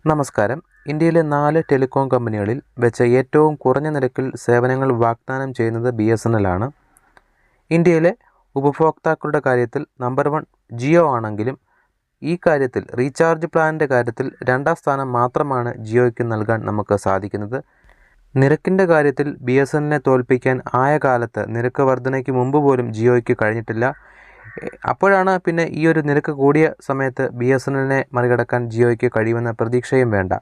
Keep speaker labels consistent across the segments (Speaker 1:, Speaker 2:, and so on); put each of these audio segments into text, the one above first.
Speaker 1: നമസ്കാരം. ഇന്ത്യയിലെ 4 ടെലികോം കമ്പനികളിൽ വെച്ച് ഏറ്റവും കുറഞ്ഞ നിരക്കിൽ സേവനങ്ങൾ വാഗ്ദാനം ചെയ്യുന്നത് BSNL ആണ്. ഇന്ത്യയിലെ ഉപഭോക്താക്കളുടെ കാര്യത്തിൽ നമ്പർ 1 ജിയോ ആണെങ്കിലും ഈ കാര്യത്തിൽ റീചാർജ് പ്ലാനിൻ്റെ കാര്യത്തിൽ 2ാം സ്ഥാനം മാത്രമാണ് ജിയോയ്ക്ക് നൽകാൻ നമുക്ക് സാധിക്കുന്നത്. നിരക്കിൻ്റെ കാര്യത്തിൽ BSNLനെ തോൽപ്പിക്കാൻ ആയ കാലത്ത് നിരക്ക് വർധനയ്ക്ക് മുമ്പ് പോലും ജിയോയ്ക്ക് കഴിഞ്ഞിട്ടില്ല. അപ്പോഴാണ് പിന്നെ ഈ ഒരു നിരക്ക് കൂടിയ സമയത്ത് BSNLനെ മറികടക്കാൻ ജിയോയ്ക്ക് കഴിയുമെന്ന പ്രതീക്ഷയും വേണ്ട.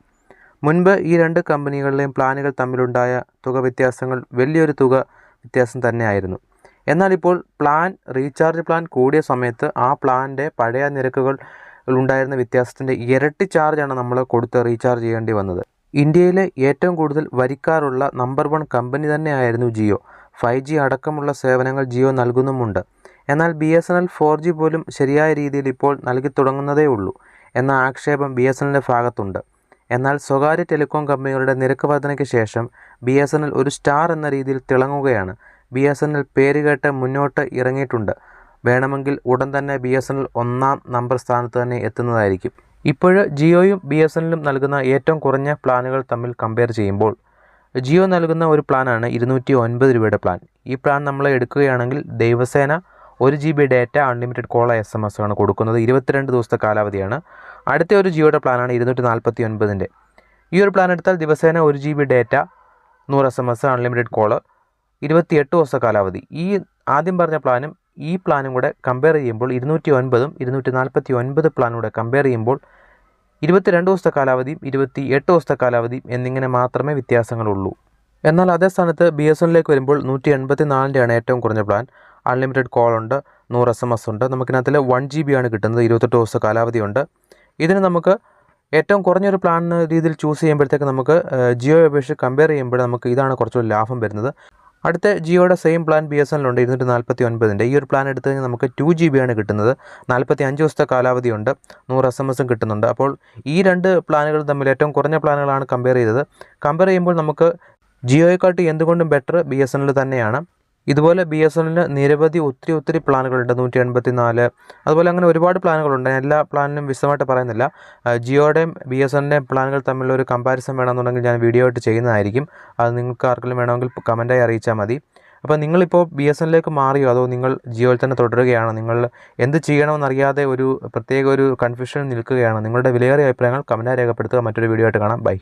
Speaker 1: മുൻപ് ഈ 2 കമ്പനികളിലെയും പ്ലാനുകൾ തമ്മിലുണ്ടായ തുക വ്യത്യാസങ്ങൾ വലിയൊരു തുക വ്യത്യാസം തന്നെയായിരുന്നു. എന്നാൽ ഇപ്പോൾ റീചാർജ് പ്ലാൻ കൂടിയ സമയത്ത് ആ പ്ലാനിൻ്റെ പഴയ നിരക്കുകൾ ഉണ്ടായിരുന്ന വ്യത്യാസത്തിൻ്റെ ഇരട്ടി ചാർജാണ് നമ്മൾ കൊടുത്ത് റീചാർജ് ചെയ്യേണ്ടി വന്നത്. ഇന്ത്യയിലെ ഏറ്റവും കൂടുതൽ വരിക്കാരുള്ള നമ്പർ 1 കമ്പനി തന്നെയായിരുന്നു ജിയോ. 5G അടക്കമുള്ള സേവനങ്ങൾ ജിയോ നൽകുന്നുമുണ്ട്. എന്നാൽ BSNL 4G പോലും ശരിയായ രീതിയിൽ ഇപ്പോൾ നൽകി തുടങ്ങുന്നതേ ഉള്ളൂ എന്ന ആക്ഷേപം BSNLൻ്റെ ഭാഗത്തുണ്ട്. എന്നാൽ സ്വകാര്യ ടെലികോം കമ്പനികളുടെ നിരക്ക് വർധനയ്ക്ക് ശേഷം BSNL ഒരു സ്റ്റാർ എന്ന രീതിയിൽ തിളങ്ങുകയാണ്. BSNL പേരുകേട്ട് മുന്നോട്ട് ഇറങ്ങിയിട്ടുണ്ട്. വേണമെങ്കിൽ ഉടൻ തന്നെ BSNL 1ാം നമ്പർ സ്ഥാനത്ത് തന്നെ എത്തുന്നതായിരിക്കും. ഇപ്പോൾ ജിയോയും BSNLും നൽകുന്ന ഏറ്റവും കുറഞ്ഞ പ്ലാനുകൾ തമ്മിൽ കമ്പയർ ചെയ്യുമ്പോൾ ജിയോ നൽകുന്ന ഒരു പ്ലാനാണ് 209 രൂപയുടെ പ്ലാൻ. ഈ പ്ലാൻ നമ്മൾ എടുക്കുകയാണെങ്കിൽ ദിവസേന 1 GB data, unlimited call, SMS ആണ് കൊടുക്കുന്നത്. 22 ദിവസത്തെ കാലാവധിയാണ്. അടുത്ത ഒരു ജിയോയുടെ പ്ലാനാണ് 249ൻ്റെ. ഈ ഒരു പ്ലാൻ എടുത്താൽ ദിവസേന 1 GB data, 100 SMS, unlimited call, 28 ദിവസത്തെ കാലാവധി. ഈ ആദ്യം പറഞ്ഞ പ്ലാനും ഈ പ്ലാനും കൂടെ കമ്പയർ ചെയ്യുമ്പോൾ 209ഉം 249 പ്ലാനും കൂടെ കമ്പയർ ചെയ്യുമ്പോൾ 22 ദിവസത്തെ കാലാവധിയും 28 ദിവസത്തെ കാലാവധിയും എന്നിങ്ങനെ മാത്രമേ വ്യത്യാസങ്ങളുള്ളൂ. എന്നാൽ അതേ സ്ഥാനത്ത് BSNLിലേക്ക് വരുമ്പോൾ 184ൻ്റെയാണ് ഏറ്റവും കുറഞ്ഞ പ്ലാൻ. അൺലിമിറ്റഡ് കോൾ ഉണ്ട്, 100 SMS ഉണ്ട്. നമുക്കിനകത്തിൽ 1 GB ആണ് കിട്ടുന്നത്. 28 ദിവസത്തെ കാലാവധിയുണ്ട്. ഇതിന് നമുക്ക് ഏറ്റവും കുറഞ്ഞൊരു പ്ലാൻ രീതിയിൽ ചൂസ് ചെയ്യുമ്പോഴത്തേക്ക് നമുക്ക് ജിയോയെ അപേക്ഷിച്ച് കമ്പയർ ചെയ്യുമ്പോൾ നമുക്ക് ഇതാണ് കുറച്ചുകൂടി ലാഭം വരുന്നത്. അടുത്ത ജിയോയുടെ സെയിം പ്ലാൻ BSNLുണ്ട്, 249ൻ്റെ. ഈ ഒരു പ്ലാൻ എടുത്തു കഴിഞ്ഞാൽ നമുക്ക് 2 GB ആണ് കിട്ടുന്നത്. 45 ദിവസത്തെ കാലാവധിയുണ്ട്, 100 SMS കിട്ടുന്നുണ്ട്. അപ്പോൾ ഈ 2 പ്ലാനുകൾ തമ്മിൽ ഏറ്റവും കുറഞ്ഞ പ്ലാനുകളാണ് കമ്പയർ ചെയ്തത്. കമ്പയർ ചെയ്യുമ്പോൾ നമുക്ക് ജിയോയെക്കാട്ടി എന്തുകൊണ്ടും ബെറ്റർ BSNL തന്നെയാണ്. ഇതുപോലെ BSNLന് നിരവധി ഒത്തിരി പ്ലാനുകളുണ്ട്. 184, അതുപോലെ അങ്ങനെ ഒരുപാട് പ്ലാനുകളുണ്ട്. എല്ലാ പ്ലാനിനും വിശദമായിട്ട് പറയുന്നില്ല. ജിയോയുടെയും BSNLൻ്റെയും പ്ലാനുകൾ തമ്മിലുള്ള ഒരു കമ്പാരിസൺ വേണമെന്നുണ്ടെങ്കിൽ ഞാൻ വീഡിയോ ആയിട്ട് ചെയ്യുന്നതായിരിക്കും. അത് നിങ്ങൾക്ക് ആർക്കെങ്കിലും വേണമെങ്കിൽ കമൻറ്റായി അറിയിച്ചാൽ മതി. അപ്പോൾ നിങ്ങളിപ്പോൾ BSNLിലേക്ക് മാറിയോ അതോ നിങ്ങൾ ജിയോയിൽ തന്നെ തുടരുകയാണോ? നിങ്ങൾ എന്ത് ചെയ്യണമെന്നറിയാതെ ഒരു പ്രത്യേക കൺഫ്യൂഷൻ നിൽക്കുകയാണോ? നിങ്ങളുടെ വിലയേറിയ അഭിപ്രായങ്ങൾ കമൻറ്റായി രേഖപ്പെടുത്തുക. മറ്റൊരു വീഡിയോ ആയിട്ട് കാണാം. ബൈ.